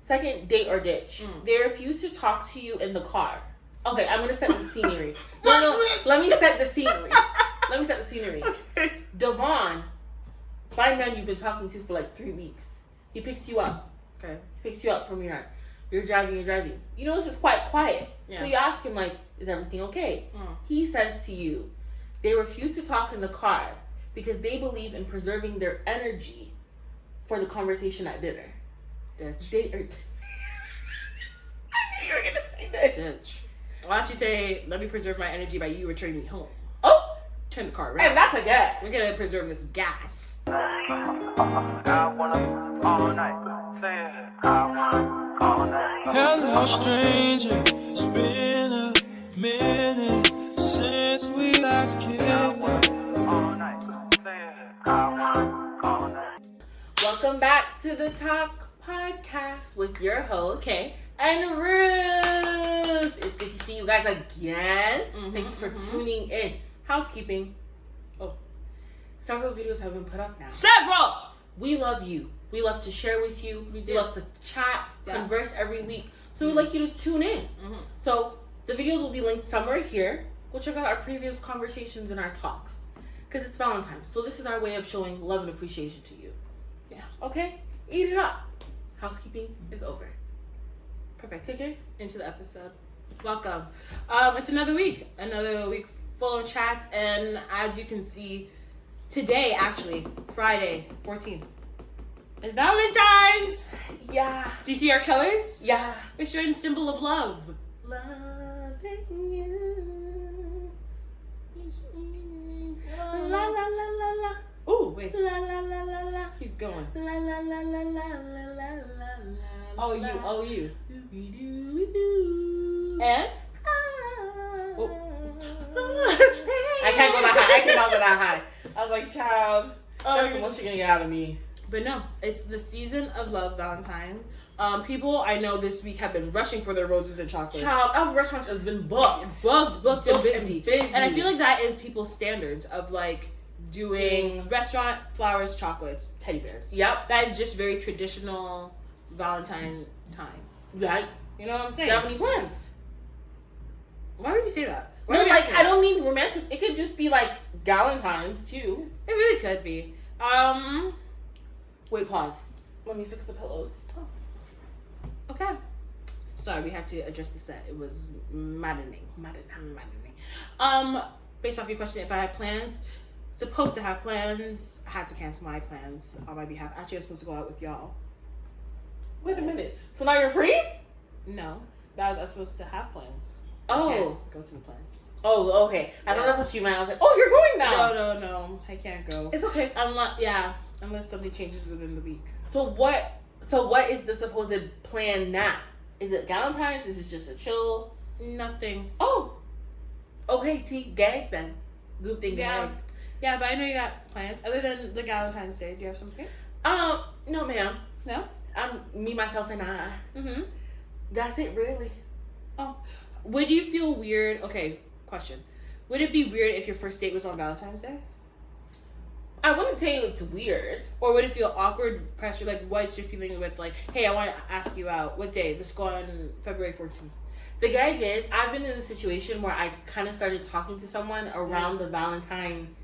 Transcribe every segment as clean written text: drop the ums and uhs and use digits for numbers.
Second, date or ditch. They refuse to talk to you in the car. Okay, I'm gonna set the scenery. No, let me set the scenery. Okay. Devon, fine man you've been talking to for like 3 weeks. He picks you up. Okay. He picks you up from your. You're driving. You notice it's quite quiet. Yeah. So you ask him like, is everything okay? He says to you, they refuse to talk in the car because they believe in preserving their energy for the conversation at dinner. Ditch. Date or... I knew you were gonna say that. Ditch. Why don't you say, let me preserve my energy by you returning me home? Oh! Turn the car around. And that's a get. We're gonna preserve this gas. I wanna all night. Say it. I wanna all night. Hello, stranger. It's been a minute since we last kicked. I wanna all night. Say it. I wanna all night. Welcome back to the Talk Podcast with your host, Okay. and Ruth. It's good to see you guys again. Thank you for tuning in. Housekeeping. Oh, several videos have been put up now. Several! We love you. We love to share with you. We love to chat, converse every week. So we'd like you to tune in. So the videos will be linked somewhere here. Go check out our previous conversations and our talks. Because it's Valentine. So this is our way of showing love and appreciation to you. Yeah. Okay? Eat it up. Housekeeping is over. Perfect. Okay? Into the episode. Welcome. It's another week full of chats, and as you can see, today actually, Friday, 14th, it's Valentine's. Yeah. Do you see our colors? Yeah. We're showing symbol of love. Loving you. La la la la la. Ooh, wait. La la la la la. Keep going. La la la la la la la la. Oh, you. And And? I can't go that high. I cannot go that high. I was like, child, that's the Oh, most you're gonna get out of me. but no, it's the season of love, Valentine's. People I know this week have been rushing for their roses and chocolates. Child, our restaurant has been booked. Booked and busy. And And I feel like that is people's standards of like doing restaurant, flowers, chocolates, teddy bears. Yep. That is just very traditional Valentine time. Right. You know what I'm Do saying? you have any plans? Why would you say that? Why No, would you like ask me I that? don't mean romantic. It could just be like Galentine's too. It really could be. Wait, pause. Let me fix the pillows. Okay. Sorry, we had to adjust the set. It was maddening. Based off your question, if I had plans, supposed to have plans, I had to cancel my plans on my behalf. Actually, I was supposed to go out with y'all. Wait a minute. So now you're free? No, I was supposed to have plans. Oh. I can't go to the plans. Oh, okay. I thought that's what you meant. I was like, oh, you're going now. No, I can't go. It's okay. Unless something changes within the week. So what is the supposed plan now? Is it Galentine's? Is it just a chill? Nothing. Oh. Okay, gag then. Good thing Yeah. gagged. Yeah, but I know you got plans. Other than the Valentine's Day, do you have something? No ma'am. No? Me, myself, and I. Mm-hmm. That's it really. Oh. Would you feel weird? Okay, question. Would it be weird if your first date was on Valentine's Day? I wouldn't say it's weird. Or would it feel awkward, pressure? Like, what's your feeling with, like, hey, I want to ask you out. What day? Let's go on February 14th. The gag is, I've been in a situation where I kind of started talking to someone around the Valentine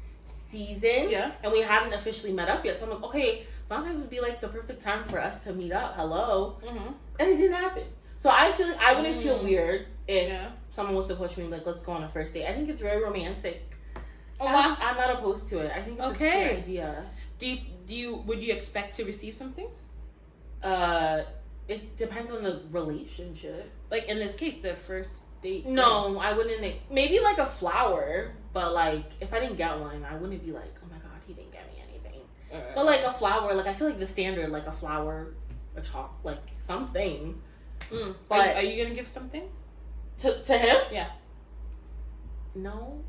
season. Yeah. And we hadn't officially met up yet. So I'm like, okay, Valentine's would be like the perfect time for us to meet up. Hello. Mm-hmm. And it didn't happen. So I feel like I wouldn't feel weird if Yeah. someone was to push me like, let's go on a first date. I think it's very romantic. Oh, wow. I'm not opposed to it. I think it's a good idea. Would you expect to receive something? It depends on the relationship. Like, in this case, the first date? No, I wouldn't. Maybe like a flower, but like if I didn't get one, I wouldn't be like, oh my god, he didn't get me anything. But like a flower, like I feel like the standard, like a flower, a chalk, like something. But are you gonna give something to him? Yeah. No.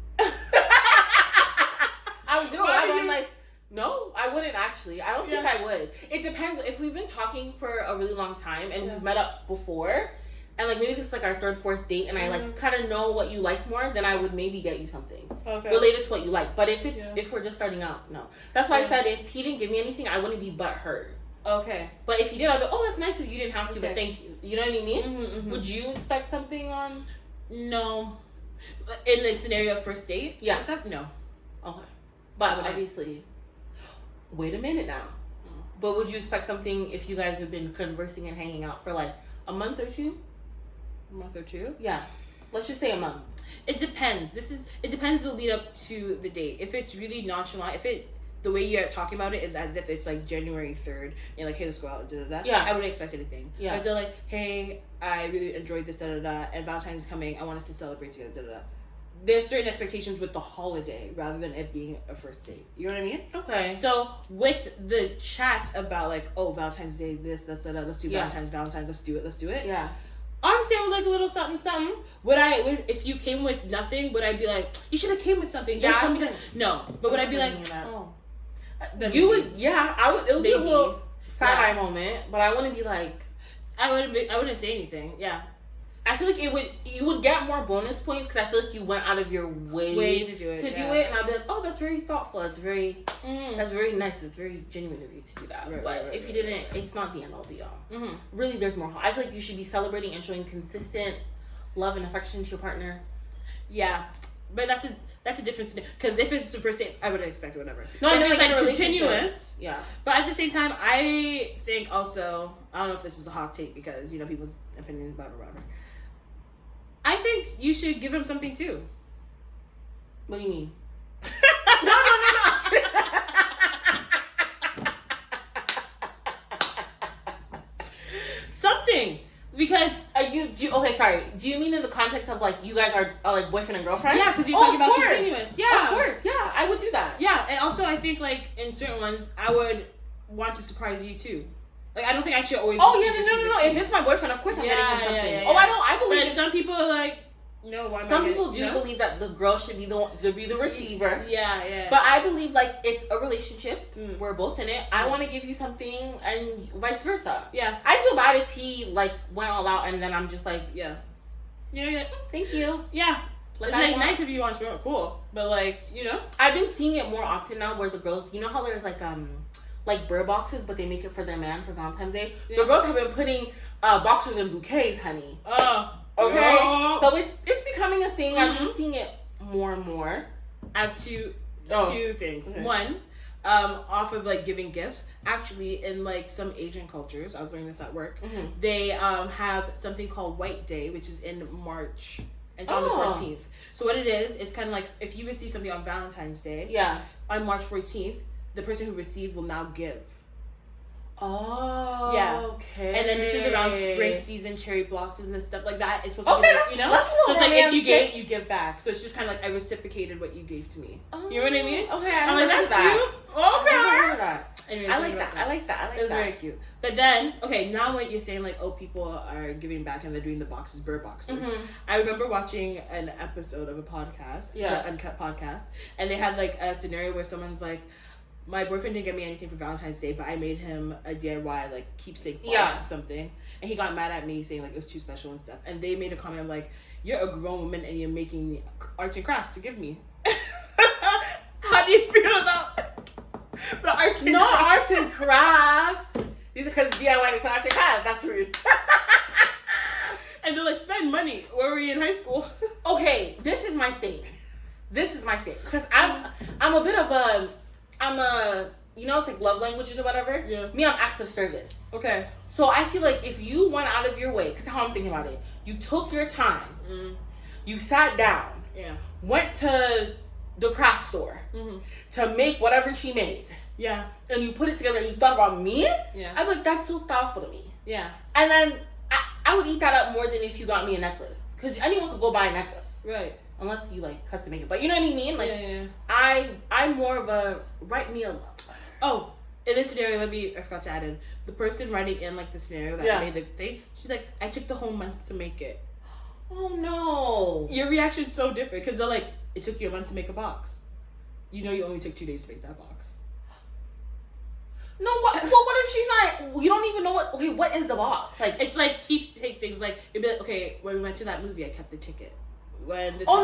I was gonna lie, but I'm like, no, I wouldn't actually. I don't think I would. It depends. If we've been talking for a really long time and we've met up before, and like maybe this is like our third, fourth date, and I like kind of know what you like more, then I would maybe get you something related to what you like. But if we're just starting out, no. That's why I said if he didn't give me anything, I wouldn't be butthurt. Okay. But if you did, I'd be, oh, that's nice of you. You didn't have to, but thank you. You know what I mean? Mm-hmm. Would you expect something on? No. In the scenario of first date? Yeah. No. Okay. But obviously, wait a minute now. But would you expect something if you guys have been conversing and hanging out for like a month or two? A month or two? Yeah. Let's just say a month. It depends. It depends the lead up to the date. If it's really nonchalant, the way you're talking about it is as if it's like January 3rd, and you're like, hey, let's go out, da da da. Yeah. I wouldn't expect anything. Yeah. But they're like, hey, I really enjoyed this, da da da, and Valentine's is coming, I want us to celebrate together, da da da. There's certain expectations with the holiday rather than it being a first date. You know what I mean? Okay. So with the chat about like, oh, Valentine's Day is this, da da da, let's do Valentine's, let's do it. Yeah. Obviously, I would like a little something, something. If you came with nothing, would I be like, you should have came with something? Yeah. Tell me that. No. But would I be like, oh. You would, yeah. I would. It would be a little side eye moment, but I wouldn't be like. I wouldn't say anything. Yeah. I feel like you would get more bonus points because I feel like you went out of your way to do it. And I'd be like, oh, that's very thoughtful. That's very nice. It's very genuine of you to do that. But if you didn't, it's not the end all be all. Mm-hmm. Really, there's more. I feel like you should be celebrating and showing consistent love and affection to your partner. Yeah, but that's a difference because if it's the first date, I wouldn't expect it, whatever. No, I mean it's like in a continuous. Yeah. But at the same time, I think also, I don't know if this is a hot take because people's opinions about it, whatever. I think you should give him something too. What do you mean? No. Something. Because okay, sorry. Do you mean in the context of like you guys are like boyfriend and girlfriend? Yeah, because you're talking about continuous. Yeah, of course. Yeah, I would do that. Yeah, and also I think like in certain ones, I would want to surprise you too. Like I don't think I should always. Oh yeah, no. If it's my boyfriend, of course I'm getting him something. Yeah. Oh, I believe. But some people are like, no. Why? Some people do believe that the girl should be the receiver. Yeah. But I believe like it's a relationship. We're both in it. I want to give you something, and vice versa. Yeah. I feel bad if he like went all out, and then I'm just like, yeah. You're like, thank you. Yeah. Like, it's like nice if you want to be cool, but like I've been seeing it more often now where the girls, how there's like bird boxes, but they make it for their man for Valentine's Day. Yeah. The girls have been putting boxers in bouquets, honey. Okay, so it's becoming a thing. I've been seeing it more and more. I have two things. Okay. One, off of like giving gifts. Actually, in like some Asian cultures, I was learning this at work. They have something called White Day, which is in March. It's on the 14th. So what it is kind of like if you receive something on Valentine's Day. Yeah. On March 14th, the person who received will now give. Oh, yeah. Okay. And then this is around spring season, cherry blossoms and stuff like that. It's supposed to be like, That's so it's like if you gave, you give back. So it's just kind of like I reciprocated what you gave to me. You know what I mean? Okay. I'm like, that's cute. Okay. Anyways, I like that. It was very cute. But then, okay, now what you're saying, like, oh, people are giving back and they're doing the boxes, bird boxes. I remember watching an episode of a podcast, the Uncut podcast, and they had like a scenario where someone's like, my boyfriend didn't get me anything for Valentine's Day, but I made him a DIY like keepsake box or something, and he got mad at me saying like it was too special and stuff. And they made a comment like, "You're a grown woman and you're making arts and crafts to give me." How do you feel about the arts? Arts and crafts. These are because DIY is arts and crafts. That's rude. And they're like, spend money. Where were you in high school? Okay, this is my thing. Because I'm a bit of a. I'm a, it's like love languages or whatever. Yeah. Me, I'm acts of service. Okay. So I feel like if you went out of your way, because how I'm thinking about it, you took your time, you sat down, went to the craft store to make whatever she made. Yeah. And you put it together and you thought about me. Yeah. I'm like, that's so thoughtful to me. Yeah. And then I would eat that up more than if you got me a necklace. Because anyone could go buy a necklace. Right. Unless you like custom make it, but you know what I mean. Like, I'm more of a write me a love letter. Oh, in this scenario, I forgot to add in the person writing in like the scenario that made the thing. She's like, I took the whole month to make it. Oh no! Your reaction's so different because they're like, it took you a month to make a box. You only took 2 days to make that box. No, what if she's not? You don't even know what? Okay, what is the box? Like, it's like take things like it'd be like, okay, when we went to that movie, I kept the ticket. when this. Oh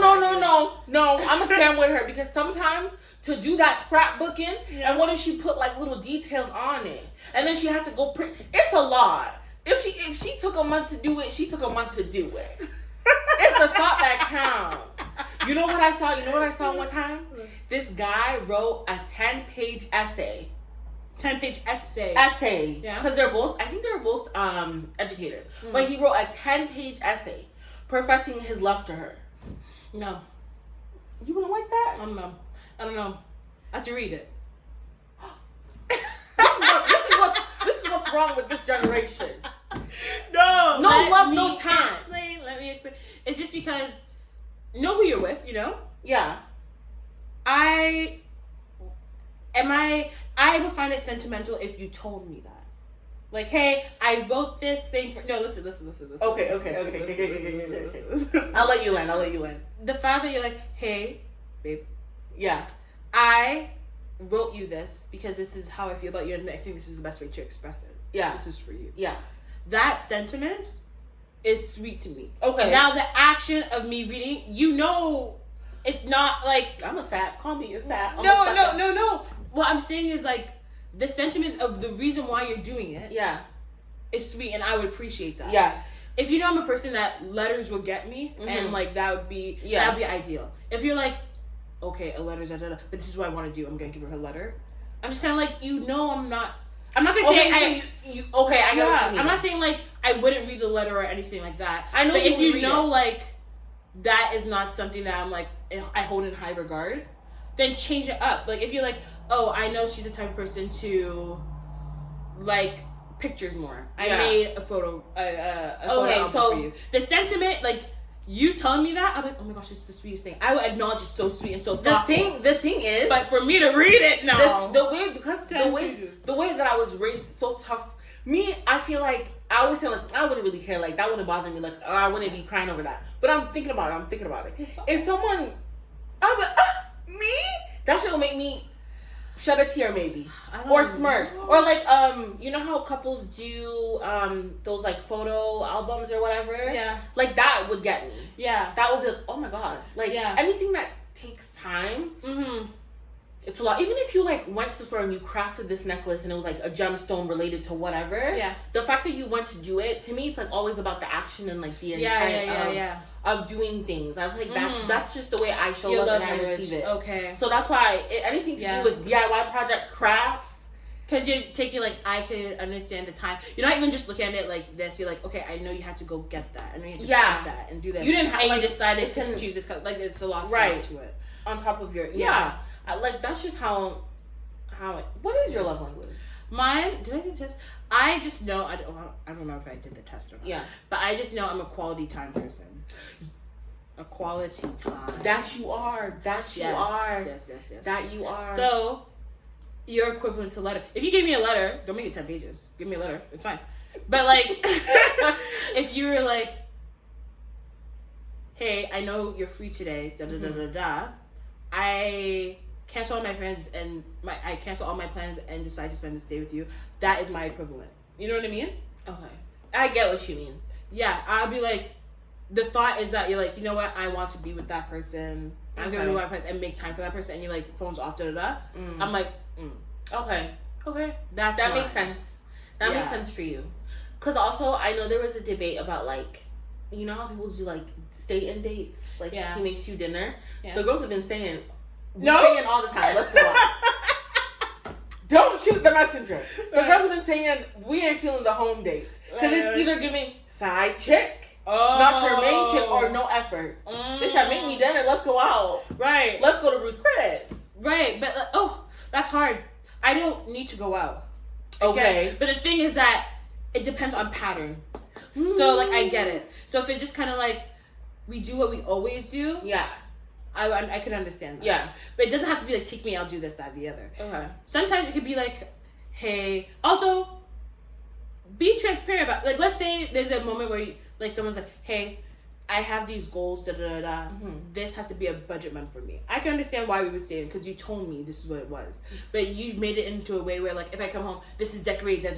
no! I'm gonna stand with her because sometimes to do that scrapbooking, and what if she put like little details on it, and then she had to go print? It's a lot. If she took a month to do it, she took a month to do it. It's the thought that counts. You know what I saw? You know what I saw one time? This guy wrote a 10-page essay. 10-page essay. Yeah. Because they're both, I think they were both educators. But he wrote a 10-page essay professing his love to her. No. You wouldn't like that? I don't know. I have to read it. This is what's wrong with this generation. No love, no time. Let me explain. It's just because know who you're with, you know? Yeah. I would find it sentimental if you told me that. Like, hey, I wrote this thing for. No, listen. Okay. I'll let you in. The fact that you're like, hey, babe. Yeah. I wrote you this because this is how I feel about you, and I think this is the best way to express it. Yeah. This is for you. Yeah. That sentiment is sweet to me. Okay. Now the action of me reading, you know, it's not like I'm a sap. Call me a sap. No. What I'm saying is like the sentiment of the reason why you're doing it. Yeah. Is sweet, and I would appreciate that. Yes. If you know I'm a person that letters will get me, and like that would be ideal. If you're like, okay, a letter's but this is what I want to do. I'm gonna give her her letter. I'm just kind of like, I'm not gonna say I get what you mean. I'm not saying like I wouldn't read the letter or anything like that. I know, but if you know it. like that is not something that I'm like I hold in high regard, then change it up. Like if you're like, oh, I know she's the type of person to like pictures more. I made a photo album for you. The sentiment, like you telling me that, I'm like, oh my gosh, it's the sweetest thing. I will acknowledge it's so sweet and so thoughtful. The thing is, but for me to read it, no. The way that I was raised is so tough. Me, I feel like I always feel like I wouldn't really care. Like that wouldn't bother me. Like I wouldn't be crying over that. But I'm thinking about it. If someone, I'm like, me, that shit will make me shed a tear maybe, or smirk, or like you know how couples do those like photo albums or whatever. Yeah, like that would get me. Yeah, that would be like, oh my god, like anything that takes time. It's a lot. Even if you like went to the store and you crafted this necklace and it was like a gemstone related to whatever. Yeah. The fact that you went to do it, to me, it's like always about the action and like the intent of doing things. I was like that. That's just the way I show love and I receive it. Okay. So that's why anything to do with DIY project crafts. Because you're taking like, I could understand the time. You're not even just looking at it like this. You're like, okay, I know you had to go get that. I know you had to get that and do that. You didn't have like, you decided to choose this. Like it's a lot more to it. On top of your like that's just how it. What is your love language? Mine? Did I do the test? I just know I don't know if I did the test or not. Yeah, but I just know I'm a quality time person. A quality time. That you are. Yes. That you are. So you're equivalent to letter. If you gave me a letter, don't make it 10 pages. Give me a letter. It's fine. But like, if you were like, hey, I know you're free today. I cancel all my friends and I cancel all my plans and decide to spend this day with you. That is my equivalent. You know what I mean? Okay. I get what you mean. Yeah, I'll be like, the thought is that you're like, you know what? I want to be with that person. I'm gonna do my plans and make time for that person. And you're like, phone's off, I'm like, okay. That makes sense. That makes sense for you. Cause also I know there was a debate about like, you know how people do like stay-in dates? Like he makes you dinner. Yeah. The girls have been saying all the time, let's go out. Don't shoot the messenger. The girls have been saying we ain't feeling the home date. Because it's either giving side chick, not your main chick, or no effort. They said make me dinner, let's go out. Right. Let's go to Ruth's Chris. Right, but that's hard. I don't need to go out. Okay. Again, but the thing is that it depends on pattern. So like I get it. So if it's just kind of like we do what we always do, I could understand that. Yeah, but it doesn't have to be like take me, I'll do this, that, the other. Okay. Sometimes it could be like, hey, also be transparent about like let's say there's a moment where you, like someone's like, hey, I have these goals, This has to be a budget month for me. I can understand why we would say it because you told me this is what it was, but you made it into a way where like if I come home, this is decorated,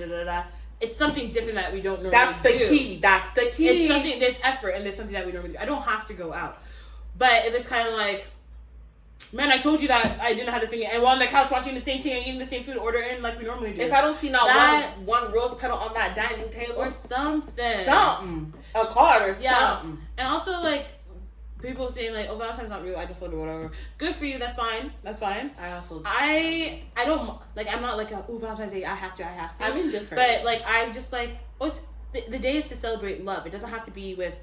It's something different that we don't normally do. That's the key. It's something, there's effort and there's something that we normally do. I don't have to go out. But if it's kind of like, man, I told you that I didn't have the thing, and we're on the couch watching the same thing and eating the same food, order in like we normally do. If I don't see not one rose petal on that dining table or something, a card or something, and also like people saying like, oh, Valentine's not real, I just love it, whatever. Good for you, that's fine. I don't like, I'm not like Valentine's Day, I have to. I'm indifferent, but like I'm just like, the day is to celebrate love. It doesn't have to be with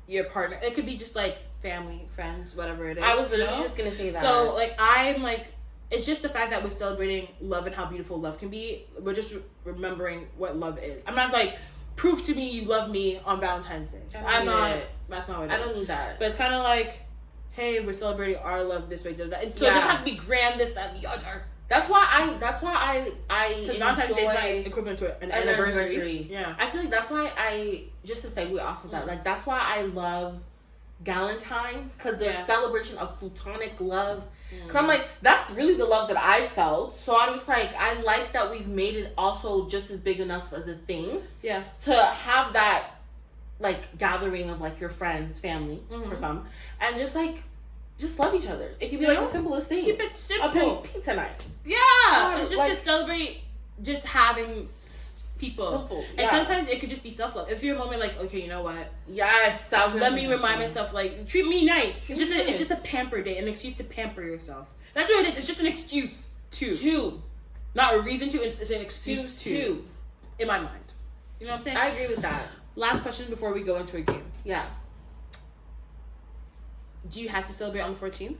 your partner. It could be just like family, friends, whatever it is. I was literally just gonna say that. So like I'm like, it's just the fact that we're celebrating love and how beautiful love can be. We're just remembering what love is. I'm not like, prove to me you love me on Valentine's Day. I'm not. That's not what it is. I don't need that. But it's kind of like, hey, we're celebrating our love this way. And so it doesn't have to be grand, this, that, and the other. That's why I because Valentine's Day is not equivalent to an anniversary. Yeah. I feel like that's why just to segue off of that, like that's why I love Valentine's, because the celebration of platonic love. Because I'm like, that's really the love that I felt. So I'm just like, I like that we've made it also just as big enough as a thing. Yeah. To have that like gathering of like your friends, family for some, and just love each other. It can be like the simplest thing. Keep it simple. A pizza night. Yeah. It's just to celebrate just having people. And sometimes it could just be self-love. If you're a moment like, okay, you know what? Yes. Let me remind myself, like, treat me nice. It's just a pamper day, an excuse to pamper yourself. That's what it is. It's just an excuse to. Not a reason to. It's an excuse to. In my mind. You know what I'm saying? I agree with that. Last question before we go into a game. Yeah. Do you have to celebrate on the 14th?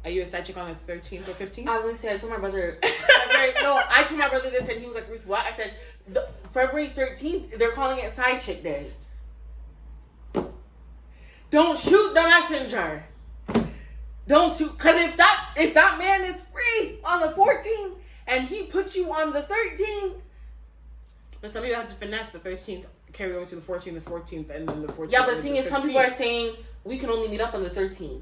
Are you a side chick on the 13th or 15th? I was gonna say, I told my brother. I told my brother this, and he was like, Ruth, what? I said, February 13th, they're calling it Side Chick Day. Don't shoot the messenger. Don't shoot, because if that man is free on the 14th and he puts you on the 13th. But some people have to finesse the 13th, carry over to the 14th, the 14th, and then the 14th. Yeah, but the thing is, some people are saying we can only meet up on the 13th.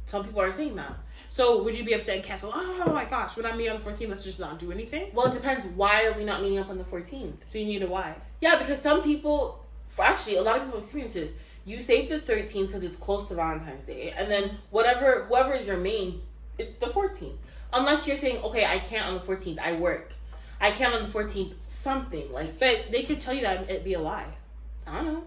Some people are saying that. So would you be upset and cancel? Oh my gosh, when I meet on the 14th, let's just not do anything? Well, it depends. Why are we not meeting up on the 14th? So you need a why. Yeah, because some people, actually, a lot of people experience this. You save the 13th because it's close to Valentine's Day, and then whoever is your main, it's the 14th. Unless you're saying, okay, I can't on the 14th, I work. I can't on the 14th, something like. But they could tell you that it'd be a lie. I don't know.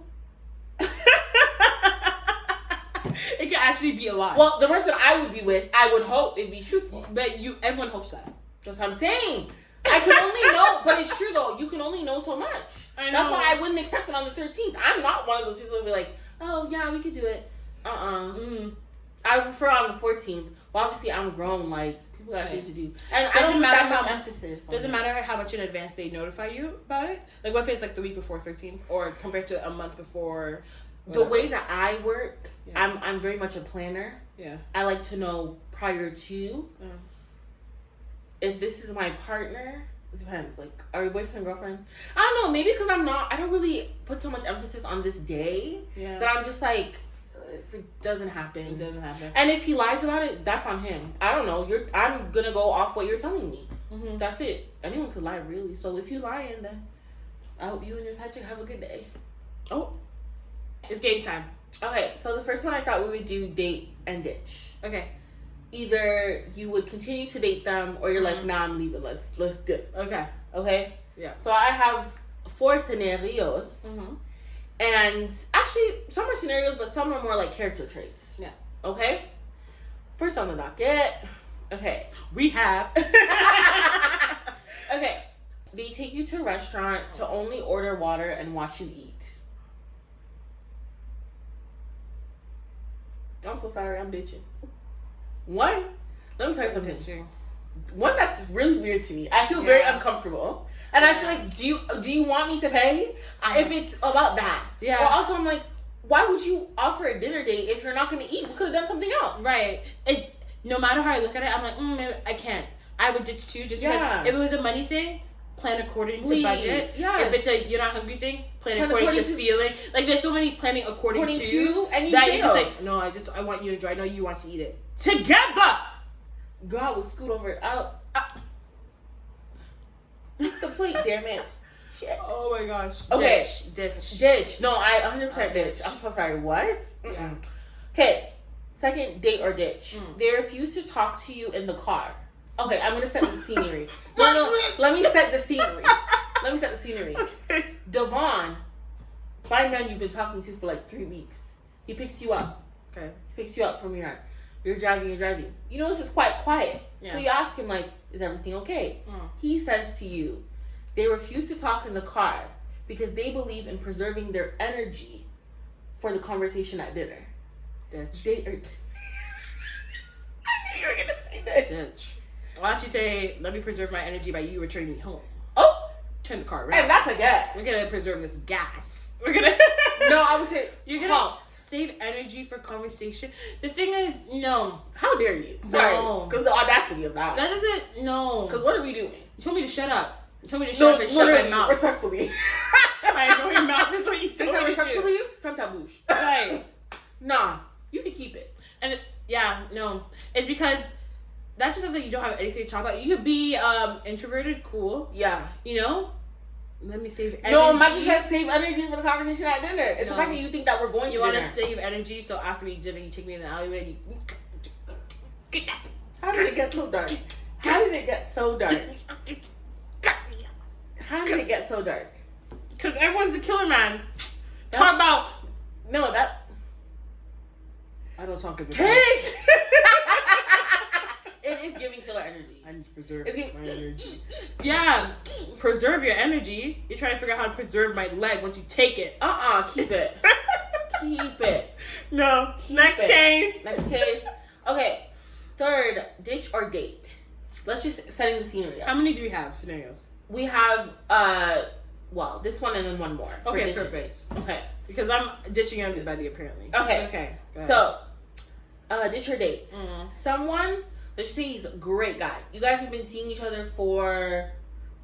It could actually be a lie. Well, the person I would be with, I would hope it'd be truthful. But everyone hopes that. That's what I'm saying. I can only know, but it's true though. You can only know so much. I know. That's why I wouldn't accept it on the 13th. I'm not one of those people who be like, oh yeah, we could do it. I prefer on the 14th. But obviously, I'm grown. Like people got shit to do, and I don't put that much emphasis. Doesn't matter how much in advance they notify you about it. Like what if it's like the week before 13th, or compared to a month before. The way that I work, I'm very much a planner. Yeah. I like to know prior to. If this is my partner, it depends. Like, are we boyfriend, girlfriend? I don't know. Maybe because I don't really put so much emphasis on this day. Yeah. That I'm just like, if it doesn't happen. It doesn't happen. And if he lies about it, that's on him. I don't know. I'm going to go off what you're telling me. Mm-hmm. That's it. Anyone could lie, really. So if you're lying, then I hope you and your side chick have a good day. Oh. It's game time. Okay, so the first one I thought we would do date and ditch. Okay. Either you would continue to date them or you're like, nah, I'm leaving. Let's do it. Okay? Yeah. So I have 4 scenarios. And actually, some are scenarios, but some are more like character traits. Yeah. Okay? First on the docket. Okay. We have. Okay. They take you to a restaurant to only order water and watch you eat. I'm so sorry, I'm ditching. One, let me tell you something. One that's really weird to me. I feel very uncomfortable. And I feel like, do you want me to pay? If it's about that. Yeah. Or also I'm like, why would you offer a dinner date if you're not going to eat? We could have done something else. Right. No matter how I look at it, I'm like, I can't. I would ditch too, just because if it was a money thing, plan according to budget. Yes. If it's a you're not hungry thing, plan according to feeling. Like there's so many planning according to and you that you're just like, no, I want you to enjoy. I know you want to eat it together. God will scoot over out. Pick the plate, damn it. Shit. Oh my gosh. Okay. Ditch. No, I 100% ditch. I'm so sorry. What? Yeah. Okay, second, date or ditch. They refuse to talk to you in the car. Okay, I'm gonna set the scenery. No, let me set the scenery. Okay. Devon, fine man you've been talking to for like 3 weeks. He picks you up. Okay. Picks you up from your yard. You're driving. You notice it's quite quiet. Yeah. So you ask him, like, is everything okay? He says to you, they refuse to talk in the car because they believe in preserving their energy for the conversation at dinner. Ditch. I knew you were going to say that. Ditch. Why don't you say, let me preserve my energy by you returning me home? Oh! Turn the car around. And that's a get. We're going to preserve this gas. We're going to... No, I would say, you're going to save energy for conversation. The thing is, no. How dare you? Sorry. No. Because the audacity of that. That doesn't, no. Because what are we doing? You told me to shut up. You told me to shut up and shut my mouth. Respectfully. I know your mouth is what you told me to do. Respectfully, from taboosh. Right. Nah, you can keep it. And yeah, no. It's because that just says that you don't have anything to talk about. You could be introverted, cool. Yeah. You know? Let me save energy. No, Maggie said save energy for the conversation at dinner. It's the fact that you think that we're going to dinner. You want to save energy, so after we eat dinner, you take me in the alleyway and you... How did it get so dark? How did it get so dark? How did it get so dark? Because everyone's a killer man. Talk about... No, that... I don't talk about It is giving killer energy. I need to preserve my energy. Yeah, preserve your energy. You're trying to figure out how to preserve my leg once you take it. Keep it. Keep it. No. Next case. Okay. Third, ditch or date. Let's just setting the scenery up. How many do we have scenarios? We have well, this one and then one more. Okay, perfect. Okay. Because I'm ditching everybody apparently. Okay. So, ditch or date. Someone, let's just say he's a great guy. You guys have been seeing each other for,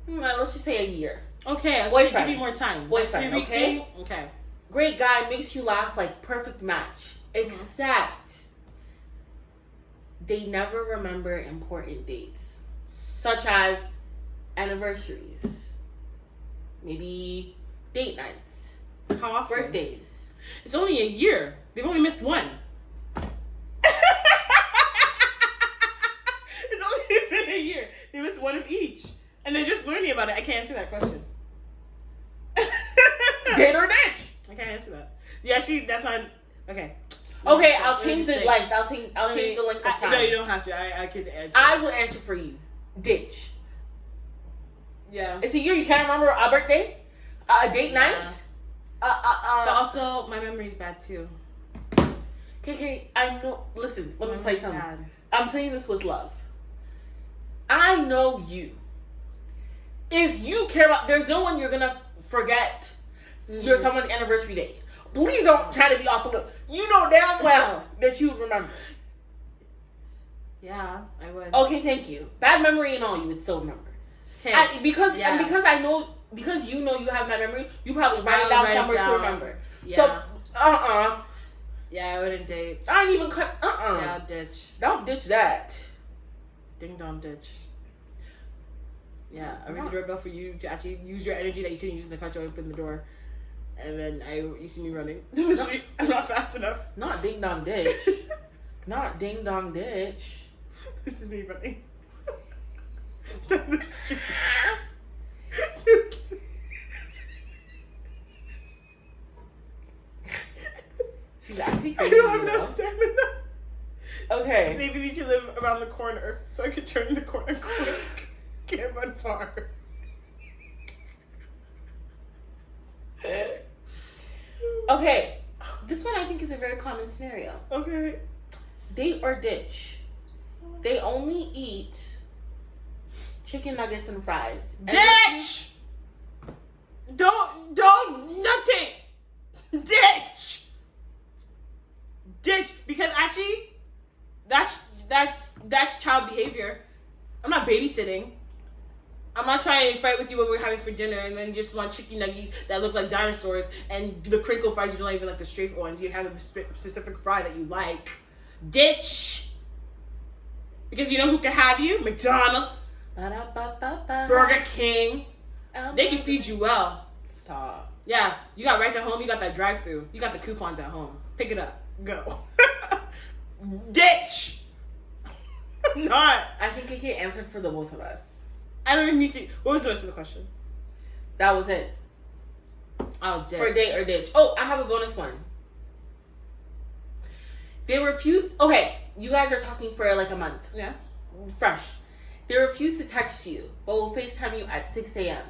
let's just say a year. Okay, boyfriend. Give me more time. Boyfriend, okay? Okay. Great guy, makes you laugh, like perfect match. Except, they never remember important dates. Such as anniversaries. Maybe date nights. How often? Birthdays. It's only a year. They've only missed one. It's only been a year. They missed one of each. And they're just learning about it. I can't answer that question. Date or ditch? I can't answer that. Yeah, that's not... Okay. Okay, I'll change the length. I'll change the length of time. No, you don't have to. I could answer. I will answer for you. Ditch. Yeah. It's a year. You can't remember a birthday? A date night? But also, my memory's bad too. Okay, I know. Listen, let me tell you something. Bad. I'm saying this with love. I know you. If you care about, there's no one you're gonna forget your someone's anniversary date. Please don't try to be off the look. You know damn well that you would remember. Yeah, I would. Okay, thank you. Bad memory and all, you would still remember. Okay. Because I know, because you know you have bad memory, you probably write it down somewhere to remember. Yeah. So, Yeah, I wouldn't date. I ain't even cut. Yeah, I'll ditch. Don't ditch that. Ding dong ditch. Yeah, I ring the doorbell for you to actually use your energy that you couldn't use in the car to open the door. And then you see me running down the street. I'm not fast enough. Not ding dong ditch. Not ding dong ditch. This is me running down the street. She's actually crazy. I don't have enough stamina. Okay. Maybe we can live around the corner so I could turn the corner quick. Can't run far. Okay, this one I think is a very common scenario. Okay. Date or ditch. They only eat chicken nuggets and fries. Ditch! Don't, nothing! Ditch! Ditch! Because actually, that's child behavior. I'm not babysitting. I'm not trying to fight with you when we're having for dinner and then you just want chicken nuggets that look like dinosaurs and the crinkle fries you don't even like the straight ones. You have a specific fry that you like. Ditch! Because you know who can have you? McDonald's. Burger King. They can feed you well. Stop. Yeah, you got rice at home, you got that drive-thru. You got the coupons at home. Pick it up. Go. ditch. Not. I think it get answered for the both of us. I don't even need to. What was the rest of the question? That was it. Oh, ditch. For date or ditch. Oh, I have a bonus one. They refuse. Okay, you guys are talking for like a month. Yeah. Fresh. They refuse to text you, but will FaceTime you at 6 a.m.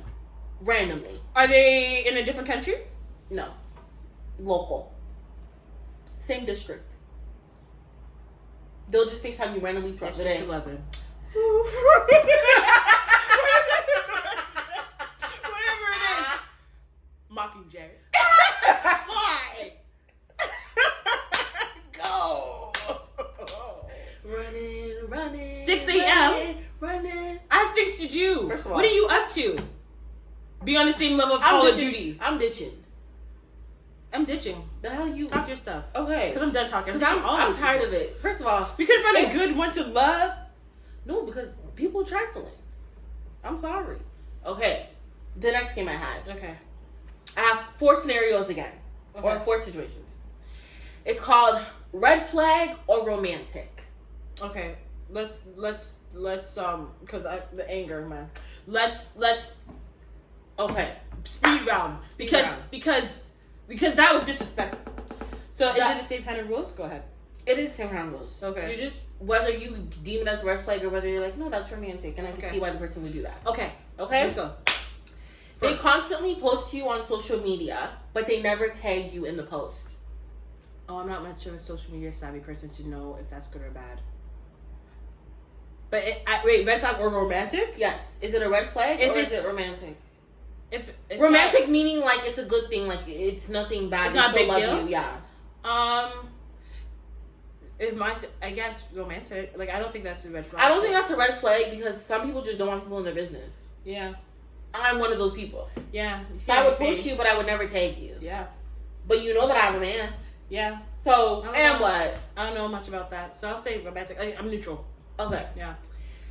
randomly. Are they in a different country? No. Local. Same district. They'll just FaceTime you randomly throughout the day. 11. Whatever it is. Mockingjay. Why? Go. Running. 6 a.m. Running. I have things to do. First of all, what are you up to? Be on the same level of Call of Duty. I'm ditching. I'm ditching. The hell you? Talk your stuff. Okay. Because I'm done talking. Because I'm tired of it. First of all, we could find a good one to love. No, because people are trifling. I'm sorry. Okay. The next game I had. Okay. I have 4 scenarios again. Okay. Or 4 situations. It's called red flag or romantic. Okay. Let's because the anger, man. Let's Okay. speed round. Because that was disrespectful. So is it the same kind of rules? Go ahead. It is same round rules. Okay. You just, whether you deem it as a red flag or whether you're like, no, that's romantic, and I can see why the person would do that. Okay. Okay? Let's go. They constantly post you on social media, but they never tag you in the post. Oh, I'm not much of a social media savvy person to know if that's good or bad. But wait, red flag or romantic? Yes. Is it a red flag or is it romantic? If it's romantic meaning like it's a good thing, like it's nothing bad. It's not a big deal? You. Yeah. I guess romantic. Like I don't think that's a red flag. I don't think that's a red flag because some people just don't want people in their business. Yeah. I'm one of those people. Yeah. So I would post you, but I would never tag you. Yeah. But you know that I'm a man. Yeah. So and what? I don't know much about that. So I'll say romantic. I'm neutral. Okay. Yeah.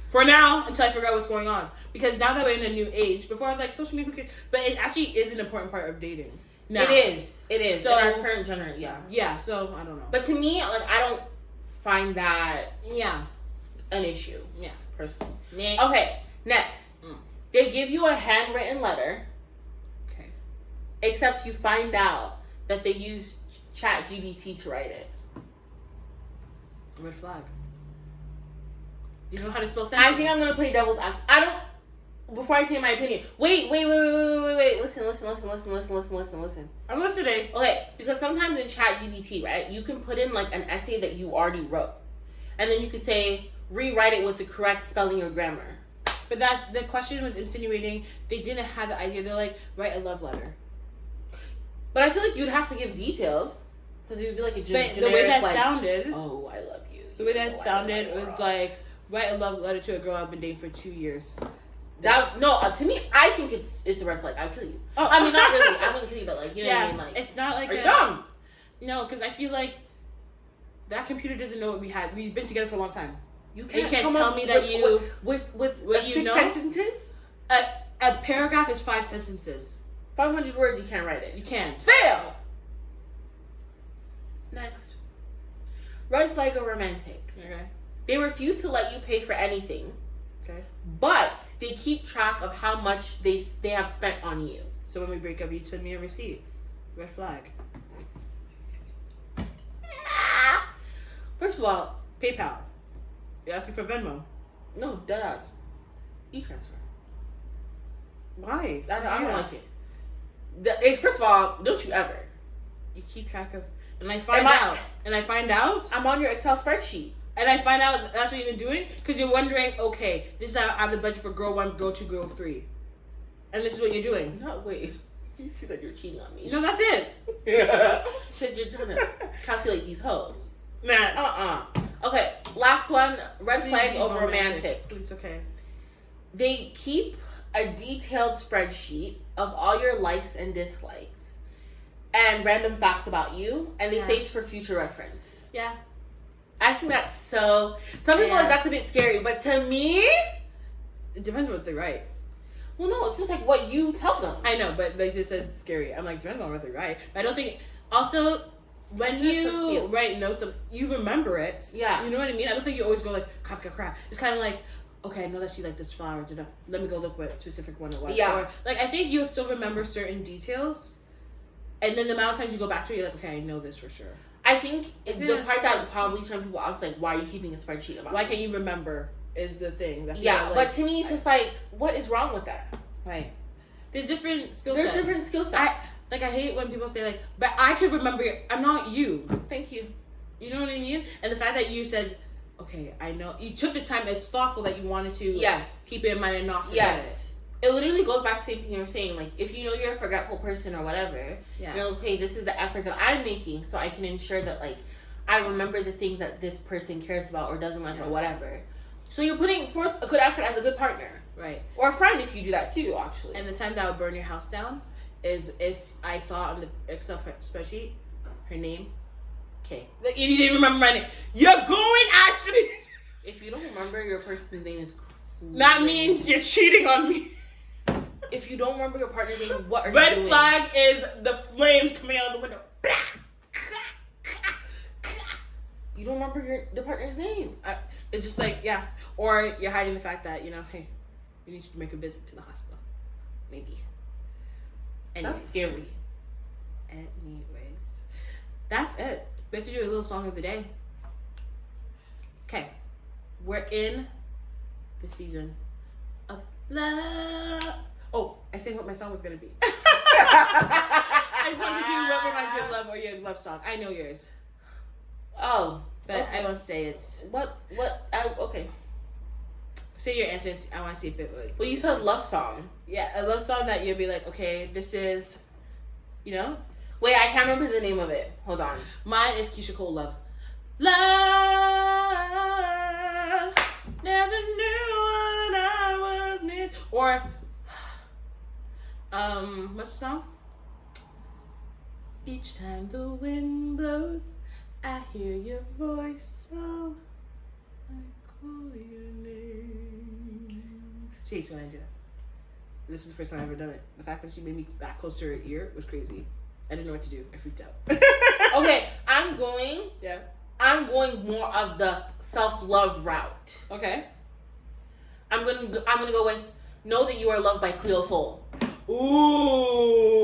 For now, until I figure out what's going on. Because now that we're in a new age, before I was like, social media, who cares? But it actually is an important part of dating. Now. It is. So, in our current generation, yeah. Yeah, so I don't know. But to me, like, I don't find that an issue. Yeah. Personally. Yeah. Okay, next. They give you a handwritten letter. Okay. Except you find out that they use ChatGPT to write it. Red flag. Do you know how to spell I think I'm gonna play devil's advocate. I don't. Before I say my opinion, wait. Listen. I'm listening. Okay, because sometimes in ChatGPT, right, you can put in like an essay that you already wrote, and then you could say rewrite it with the correct spelling or grammar. But the question was insinuating they didn't have the idea. They're like, write a love letter. But I feel like you'd have to give details because it would be like a generic. The way that like, sounded. Oh, I love you. The way that sounded was like, write a love letter to a girl I've been dating for 2 years. To me, I think it's a red flag. I'll kill you. Oh. I mean, not really. I wouldn't kill you, but like, you know what I mean? Like, it's not like are you dumb? No, because I feel like that computer doesn't know what we had. We've been together for a long time. You can't tell me that you with what you 6 know. sentences. A paragraph is 5 sentences. 500 words. You can't write it. You can't. Fail. Next. Red flag or romantic. Okay. They refuse to let you pay for anything. Okay. But they keep track of how much they have spent on you. So when we break up, you send me a receipt. Red flag. First of all, PayPal. You're asking for Venmo. No, deadass. E-transfer. Why? I don't like it. First of all, don't you ever. You keep track of, and I find out. I'm on your Excel spreadsheet. And I find out that's what you've been doing because you're wondering, okay, this is how I have the budget for girl 1, girl 2, girl 3, and this is what you're doing. No, wait. She said you're cheating on me. No, that's it. Yeah. You're trying to calculate these hoes. Nah. Okay, last one. Red flag over romantic. It's okay. They keep a detailed spreadsheet of all your likes and dislikes and random facts about you, and they say it's for future reference. Yeah. I think that's so. Some people like that's a bit scary, but to me, it depends on what they write. Well, no, it's just like what you tell them. I know, but like it says it's scary. I'm like, depends on what they write. But I don't think. Also, when That's so you cute. write notes, you remember it. Yeah. You know what I mean? I don't think you always go like crap. It's kind of like, okay, I know that she liked this flower. Let me go look what specific one it was. Yeah. Or, like, I think you'll still remember certain details. And then the amount of times you go back to it, you're like, okay, I know this for sure. I think think the that's part that smart. probably turned people off is like, why are you keeping a spreadsheet about Why it? can't you remember is the thing. That Yeah, like, but to me, it's just like, what is wrong with that? right. There's different skill There's sets. different skill sets. I hate when people say like, but I could remember it. I'm not you. Thank you. You know what I mean? And the fact that you said, okay, I know. You took the time. It's thoughtful that you wanted to Yes. keep it in mind and not forget it. Yes. It literally goes back to the same thing you were saying. Like, if you know you're a forgetful person or whatever, Yeah. you're like, okay, this is the effort that I'm making so I can ensure that, like, I remember the things that this person cares about or doesn't like or whatever. So you're putting forth a good effort as a good partner. Right. Or a friend if you do that too, actually. And the time that would burn your house down is if I saw on the Excel spreadsheet her name, K. Like, if you didn't remember my name, you're going actually. If you don't remember your person's name is crazy. That means you're cheating on me. If you don't remember your partner's name, what are you Red doing? flag is the flames coming out of the window. You don't remember the partner's name. It's just like, yeah. Or you're hiding the fact that, hey, you need to make a visit to the hospital. Maybe. Anyways. That's scary. Anyways. That's it. We have to do a little song of the day. Okay. We're in the season of love. Oh, I sang what my song was going to be. I just wanted to do what reminds you of love or your love song. I know yours. Oh. But okay. I won't say it's... Okay. Say your answers. I want to see if it would. Well, you said love song. Yeah, a love song that you'll be like, okay, this is, Wait, I can't remember the name of it. Hold on. Mine is Keisha Cole, Love. Love, never knew what I was meant. Or, what's the song? Each time the wind blows, I hear your voice, so I call your name. She hates when I do that. This is the first time I've ever done it. The fact that she made me that close to her ear was crazy. I didn't know what to do. I freaked out. Okay, I'm going more of the self-love route. Okay. I'm gonna go with Know That You Are Loved by Cleo Soul. Ooh.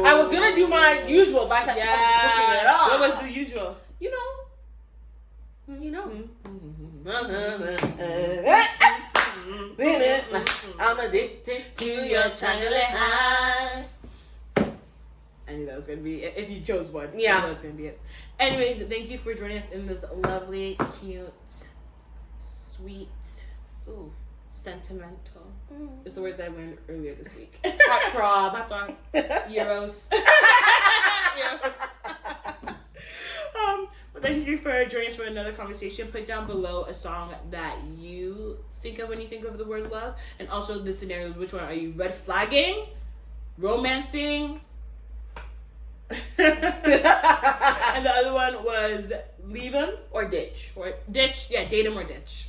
I was gonna do my usual, but I said, Yeah. switching it up. What was the usual? You know. I'm addicted to your chocolate high. I knew that was gonna be it. If you chose one, Yeah. I knew that was gonna be it. Anyways, thank you for joining us in this lovely, cute, sweet, sentimental. It's the words I learned earlier this week. Heartthrob. Euros. Well, thank you for joining us for another conversation. Put down below a song that you think of when you think of the word love, and also the scenarios. Which one are you red flagging, romancing? And the other one was leave him Or ditch. or ditch. Yeah, date him or ditch.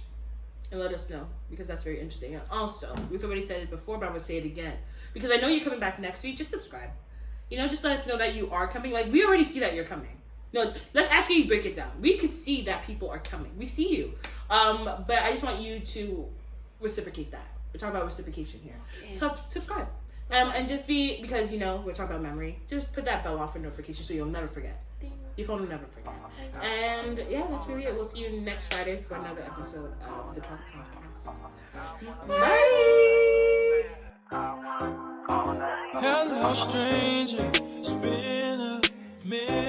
And let us know, because that's very interesting. And also, we've already said it before, but I'm gonna say it again, because I know you're coming back next week. Just subscribe. Just let us know that you are coming. Like, we already see that you're coming. No, let's actually break it down. We can see that people are coming. We see you. But I just want you to reciprocate that. We're talking about reciprocation here. Okay. So subscribe. And just because, we're talking about memory, just put that bell off for notification so you'll never forget. Your phone will never forget. And yeah, that's really it. We'll see you next Friday for another episode of the Talk Podcast. Bye. Hello, stranger. It's been a minute